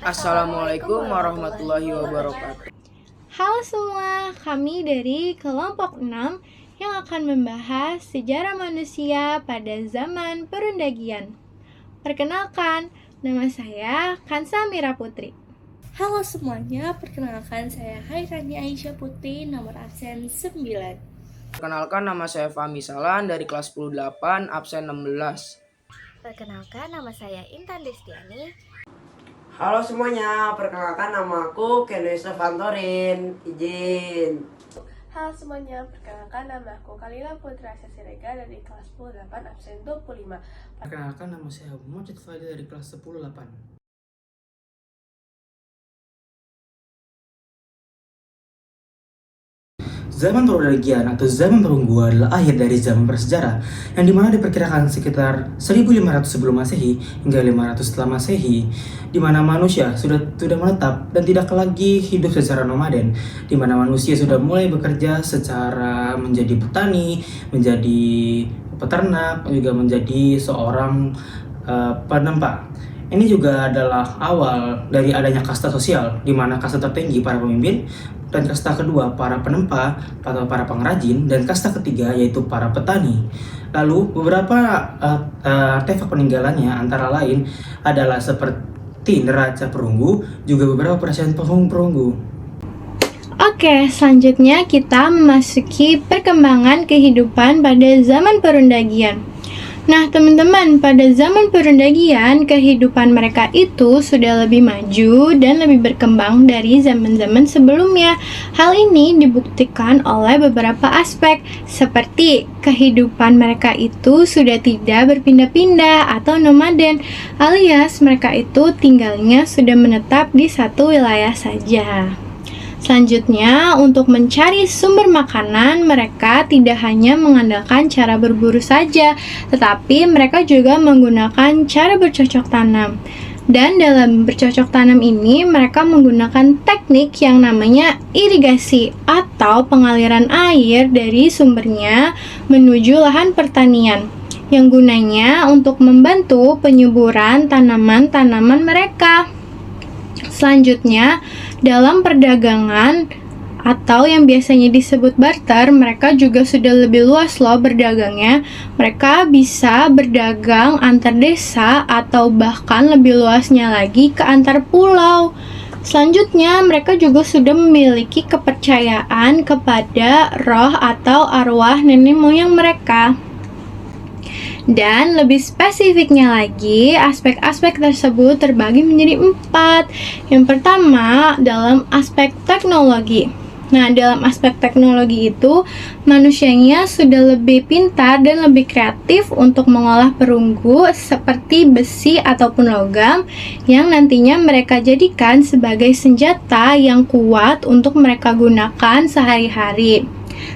Assalamualaikum warahmatullahi wabarakatuh. Halo semua, kami dari kelompok 6 yang akan membahas sejarah manusia pada zaman perundagian. Perkenalkan, nama saya Kansa Mira Putri. Halo semuanya, perkenalkan saya Hairani Aisyah Putri, nomor absen 9. Perkenalkan, nama saya Fahmi Salan dari kelas 10-8, absen 16. Perkenalkan, nama saya Intan Destiani. Halo semuanya, perkenalkan nama aku Kenesa Fantorin. Izin. Halo semuanya, perkenalkan nama aku Kalila Putra Sesirega dari kelas 10-8 absen 25. Perkenalkan, nama saya Muhammad Fadil dari kelas 10-8. Zaman perundagian atau zaman perunggu adalah akhir dari zaman prasejarah yang dimana diperkirakan sekitar 1500 sebelum Masehi hingga 500 setelah Masehi, di mana manusia sudah menetap dan tidak lagi hidup secara nomaden, di mana manusia sudah mulai bekerja secara menjadi petani, menjadi peternak, juga menjadi seorang penempa. Ini juga adalah awal dari adanya kasta sosial, di mana kasta tertinggi para pemimpin, dan kasta kedua para penempa atau para pengrajin, dan kasta ketiga yaitu para petani. Lalu beberapa artefak peninggalannya antara lain adalah seperti neraca perunggu, juga beberapa perasian perunggu. Oke, selanjutnya kita memasuki perkembangan kehidupan pada zaman perundagian. Nah, teman-teman, pada zaman perundagian, kehidupan mereka itu sudah lebih maju dan lebih berkembang dari zaman-zaman sebelumnya. Hal ini dibuktikan oleh beberapa aspek, seperti kehidupan mereka itu sudah tidak berpindah-pindah atau nomaden, alias mereka itu tinggalnya sudah menetap di satu wilayah saja. Selanjutnya, untuk mencari sumber makanan, mereka tidak hanya mengandalkan cara berburu saja, tetapi mereka juga menggunakan cara bercocok tanam. Dan dalam bercocok tanam ini, mereka menggunakan teknik yang namanya irigasi atau pengaliran air dari sumbernya menuju lahan pertanian, yang gunanya untuk membantu penyuburan tanaman-tanaman mereka. Selanjutnya, dalam perdagangan atau yang biasanya disebut barter, mereka juga sudah lebih luas loh berdagangnya. Mereka bisa berdagang antar desa atau bahkan lebih luasnya lagi ke antar pulau. Selanjutnya, mereka juga sudah memiliki kepercayaan kepada roh atau arwah nenek moyang mereka. Dan lebih spesifiknya lagi, aspek-aspek tersebut terbagi menjadi 4. Yang pertama, dalam aspek teknologi. Nah, dalam aspek teknologi itu, manusianya sudah lebih pintar dan lebih kreatif untuk mengolah perunggu seperti besi ataupun logam yang nantinya mereka jadikan sebagai senjata yang kuat untuk mereka gunakan sehari-hari.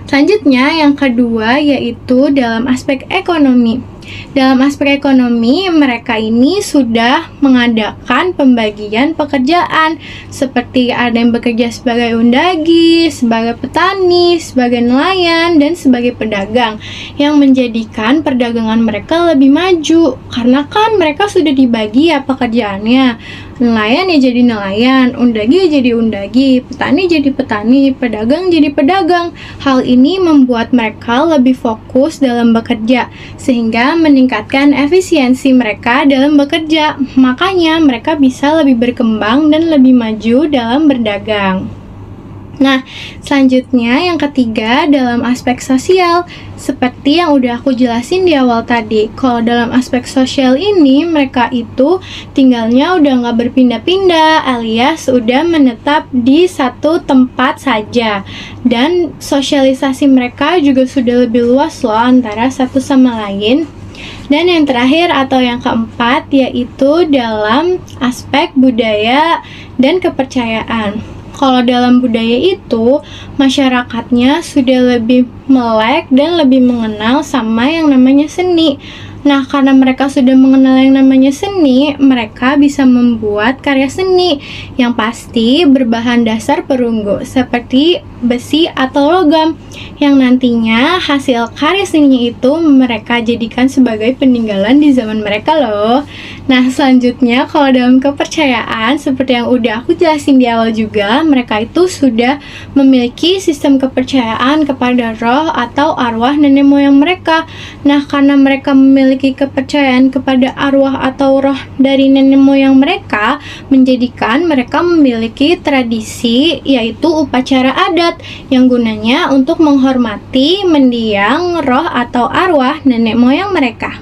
Selanjutnya, yang kedua yaitu dalam aspek ekonomi. Dalam aspek ekonomi, mereka ini sudah mengadakan pembagian pekerjaan, seperti ada yang bekerja sebagai undagi, sebagai petani, sebagai nelayan, dan sebagai pedagang, yang menjadikan perdagangan mereka lebih maju, karena kan mereka sudah dibagi ya pekerjaannya. Nelayan ya jadi nelayan, undagi ya jadi undagi, petani jadi petani, pedagang jadi pedagang. Hal ini membuat mereka lebih fokus dalam bekerja, sehingga meningkatkan efisiensi mereka dalam bekerja. Makanya mereka bisa lebih berkembang dan lebih maju dalam berdagang. Nah, selanjutnya yang ketiga dalam aspek sosial. Seperti yang udah aku jelasin di awal tadi, kalau dalam aspek sosial ini mereka itu tinggalnya udah nggak berpindah-pindah, alias udah menetap di satu tempat saja. Dan sosialisasi mereka juga sudah lebih luas loh antara satu sama lain. Dan yang terakhir atau yang keempat yaitu dalam aspek budaya dan kepercayaan. Kalau dalam budaya itu, masyarakatnya sudah lebih melek dan lebih mengenal sama yang namanya seni. Nah, karena mereka sudah mengenal yang namanya seni, mereka bisa membuat karya seni yang pasti berbahan dasar perunggu, seperti besi atau logam yang nantinya hasil karya seninya itu mereka jadikan sebagai peninggalan di zaman mereka loh. Nah, selanjutnya kalau dalam kepercayaan seperti yang udah aku jelasin di awal juga, mereka itu sudah memiliki sistem kepercayaan kepada roh atau arwah nenek moyang mereka. Nah, karena mereka memiliki kepercayaan kepada arwah atau roh dari nenek moyang mereka, menjadikan mereka memiliki tradisi yaitu upacara adat yang gunanya untuk menghormati mendiang roh atau arwah nenek moyang mereka.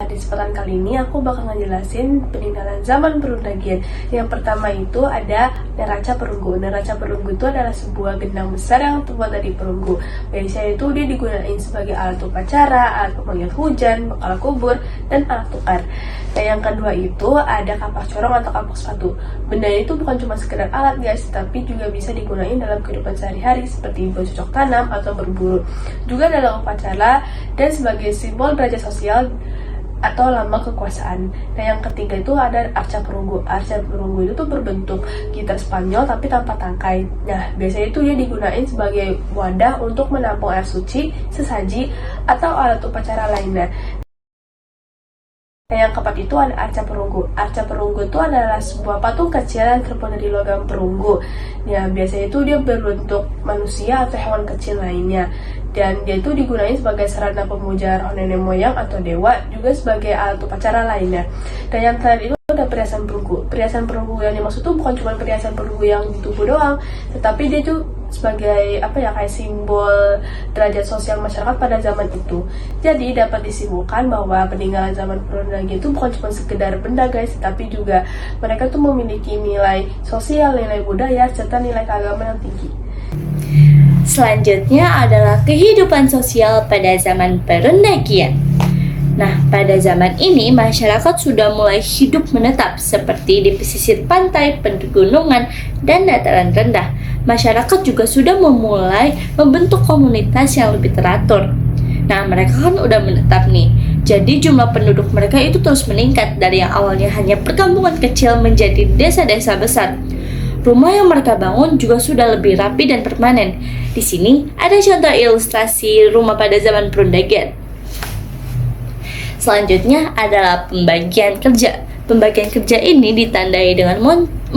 Di kesempatan kali ini aku bakal ngejelasin peninggalan zaman perundagian. Yang pertama itu ada neraca perunggu. Neraca perunggu itu adalah sebuah gendang besar yang terbuat dari perunggu. Biasanya itu dia digunakan sebagai alat upacara, alat pemanggil hujan, bekal kubur, dan alat tukar. Nah, yang kedua itu ada kapak corong atau kapak sepatu. Benda itu bukan cuma sekedar alat guys, tapi juga bisa digunakan dalam kehidupan sehari-hari seperti bercocok tanam atau berburu. Juga dalam upacara dan sebagai simbol derajat sosial atau lambang kekuasaan. Nah, yang ketiga itu ada arca perunggu. Arca perunggu itu tuh berbentuk gitar Spanyol tapi tanpa tangkai. Nah, biasanya itu dia digunakan sebagai wadah untuk menampung air suci, sesaji, atau alat upacara lainnya. Nah, yang keempat itu ada arca perunggu. Arca perunggu itu adalah sebuah patung kecil yang terbuat dari logam perunggu. Ya, biasanya itu dia berbentuk manusia atau hewan kecil lainnya. Dan dia itu digunakan sebagai sarana pemuja roh nenek moyang atau dewa, juga sebagai alat upacara lainnya. Dan yang terakhir itu ada perhiasan perunggu. Perhiasan perunggu yang dimaksud itu bukan cuma perhiasan perunggu yang di tubuh doang, tetapi dia itu sebagai kayak simbol derajat sosial masyarakat pada zaman itu. Jadi dapat disimpulkan bahwa peninggalan zaman perundagian itu bukan cuma sekedar benda guys, tapi juga mereka tuh memiliki nilai sosial, nilai budaya, serta nilai keagamaan yang tinggi. Selanjutnya adalah kehidupan sosial pada zaman perundagian. Nah, pada zaman ini masyarakat sudah mulai hidup menetap seperti di pesisir pantai, pegunungan, dan dataran rendah. Masyarakat juga sudah memulai membentuk komunitas yang lebih teratur. Nah, mereka kan udah menetap nih. Jadi jumlah penduduk mereka itu terus meningkat dari yang awalnya hanya perkampungan kecil menjadi desa-desa besar. Rumah yang mereka bangun juga sudah lebih rapi dan permanen. Di sini ada contoh ilustrasi rumah pada zaman perundagian. Selanjutnya adalah pembagian kerja. Pembagian kerja ini ditandai dengan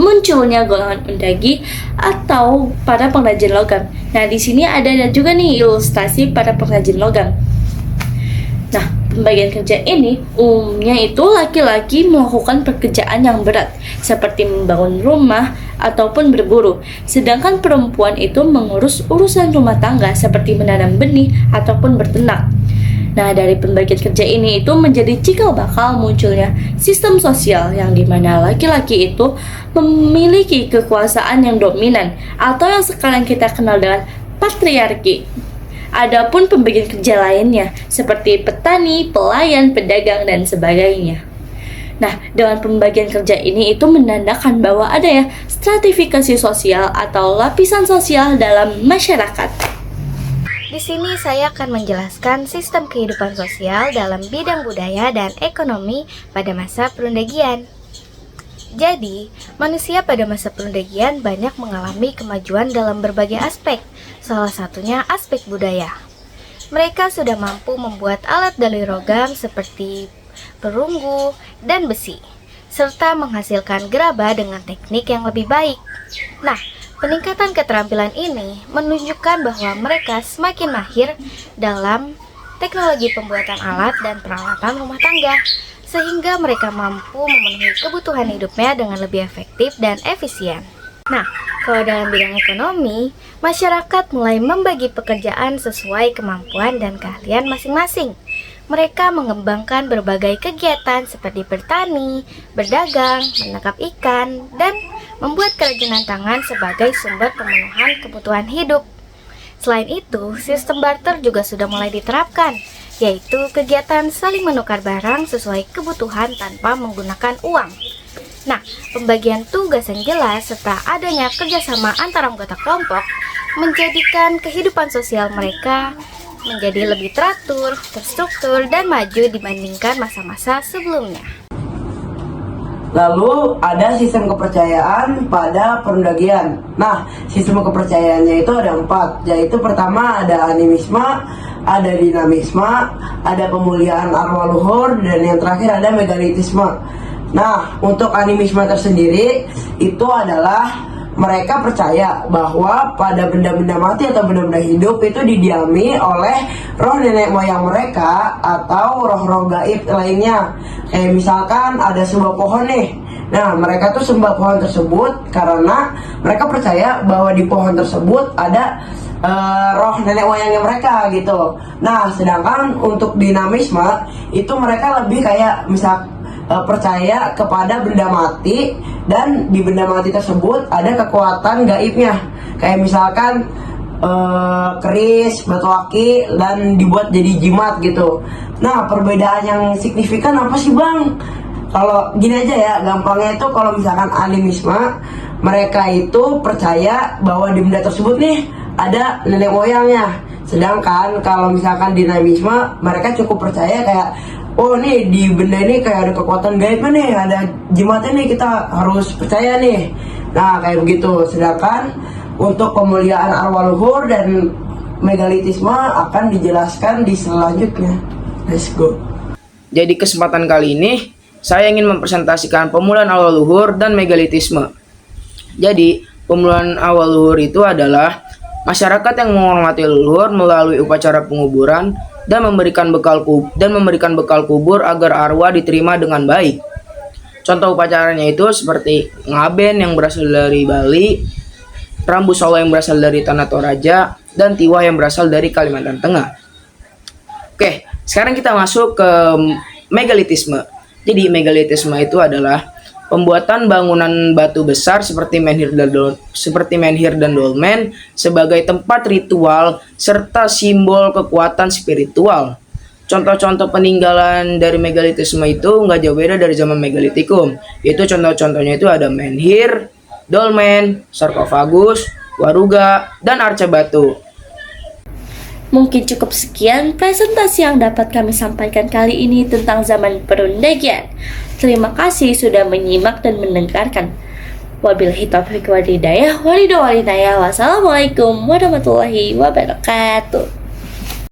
munculnya golongan undagi atau para pengrajin logam. Nah, di sini ada juga nih ilustrasi para pengrajin logam. Nah, pembagian kerja ini umumnya itu laki-laki melakukan pekerjaan yang berat seperti membangun rumah ataupun berburu, sedangkan perempuan itu mengurus urusan rumah tangga seperti menanam benih ataupun berternak. Nah, dari pembagian kerja ini itu menjadi cikal bakal munculnya sistem sosial yang dimana laki-laki itu memiliki kekuasaan yang dominan atau yang sekarang kita kenal dengan patriarki. Adapun pembagian kerja lainnya seperti petani, pelayan, pedagang, dan sebagainya. Nah, dengan pembagian kerja ini itu menandakan bahwa ada ya stratifikasi sosial atau lapisan sosial dalam masyarakat. Di sini saya akan menjelaskan sistem kehidupan sosial dalam bidang budaya dan ekonomi pada masa perundagian. Jadi, manusia pada masa perundagian banyak mengalami kemajuan dalam berbagai aspek, salah satunya aspek budaya. Mereka sudah mampu membuat alat dari logam seperti perunggu dan besi, serta menghasilkan gerabah dengan teknik yang lebih baik. Nah, peningkatan keterampilan ini menunjukkan bahwa mereka semakin mahir dalam teknologi pembuatan alat dan peralatan rumah tangga, sehingga mereka mampu memenuhi kebutuhan hidupnya dengan lebih efektif dan efisien. Nah, kalau dalam bidang ekonomi, masyarakat mulai membagi pekerjaan sesuai kemampuan dan keahlian masing-masing. Mereka mengembangkan berbagai kegiatan seperti bertani, berdagang, menangkap ikan, dan membuat kerajinan tangan sebagai sumber pemenuhan kebutuhan hidup. Selain itu, sistem barter juga sudah mulai diterapkan, yaitu kegiatan saling menukar barang sesuai kebutuhan tanpa menggunakan uang. Nah, pembagian tugas yang jelas serta adanya kerjasama antara anggota kelompok menjadikan kehidupan sosial mereka menjadi lebih teratur, terstruktur, dan maju dibandingkan masa-masa sebelumnya. Lalu ada sistem kepercayaan pada perundagian. Nah, sistem kepercayaannya itu ada 4, yaitu pertama ada animisme, ada dinamisme, ada pemuliaan arwah luhur, dan yang terakhir ada megalitisme. Nah, untuk animisme tersendiri itu adalah mereka percaya bahwa pada benda-benda mati atau benda-benda hidup itu didiami oleh roh nenek moyang mereka atau roh-roh gaib lainnya. Kayak misalkan ada sebuah pohon nih. Nah, mereka tuh sembah pohon tersebut karena mereka percaya bahwa di pohon tersebut ada roh nenek moyangnya mereka gitu. Nah, sedangkan untuk dinamisme itu mereka lebih kayak percaya kepada benda mati, dan di benda mati tersebut ada kekuatan gaibnya, kayak misalkan keris, batu aki, dan dibuat jadi jimat gitu. Nah, perbedaan yang signifikan apa sih Bang? Kalau gini aja ya, gampangnya itu kalau misalkan animisme, mereka itu percaya bahwa di benda tersebut nih ada nenek moyangnya. Sedangkan kalau misalkan dinamisme, mereka cukup percaya kayak, oh nih di benda ini kayak ada kekuatan gaibnya nih, ada jimatnya nih, kita harus percaya nih. Nah, kayak begitu. Sedangkan untuk pemuliaan arwah luhur dan megalitisme akan dijelaskan di selanjutnya. Let's go. Jadi kesempatan kali ini saya ingin mempresentasikan pemulihan arwah luhur dan megalitisme. Jadi pemulihan arwah luhur itu adalah masyarakat yang menghormati leluhur melalui upacara penguburan dan memberikan bekal kubur agar arwah diterima dengan baik. Contoh upacaranya itu seperti ngaben yang berasal dari Bali, rambu solo yang berasal dari Tanah Toraja, dan tiwah yang berasal dari Kalimantan Tengah. Oke, sekarang kita masuk ke megalitisme. Jadi megalitisme itu adalah pembuatan bangunan batu besar seperti menhir dan dolmen sebagai tempat ritual serta simbol kekuatan spiritual. Contoh-contoh peninggalan dari megalitisme itu nggak jauh beda dari zaman megalitikum. Yaitu contoh-contohnya itu ada menhir, dolmen, sarkofagus, waruga, dan arca batu. Mungkin cukup sekian presentasi yang dapat kami sampaikan kali ini tentang zaman perundagian. Terima kasih sudah menyimak dan mendengarkan. Wabillahi taufiq wal hidayah. Wassalamualaikum warahmatullahi wabarakatuh.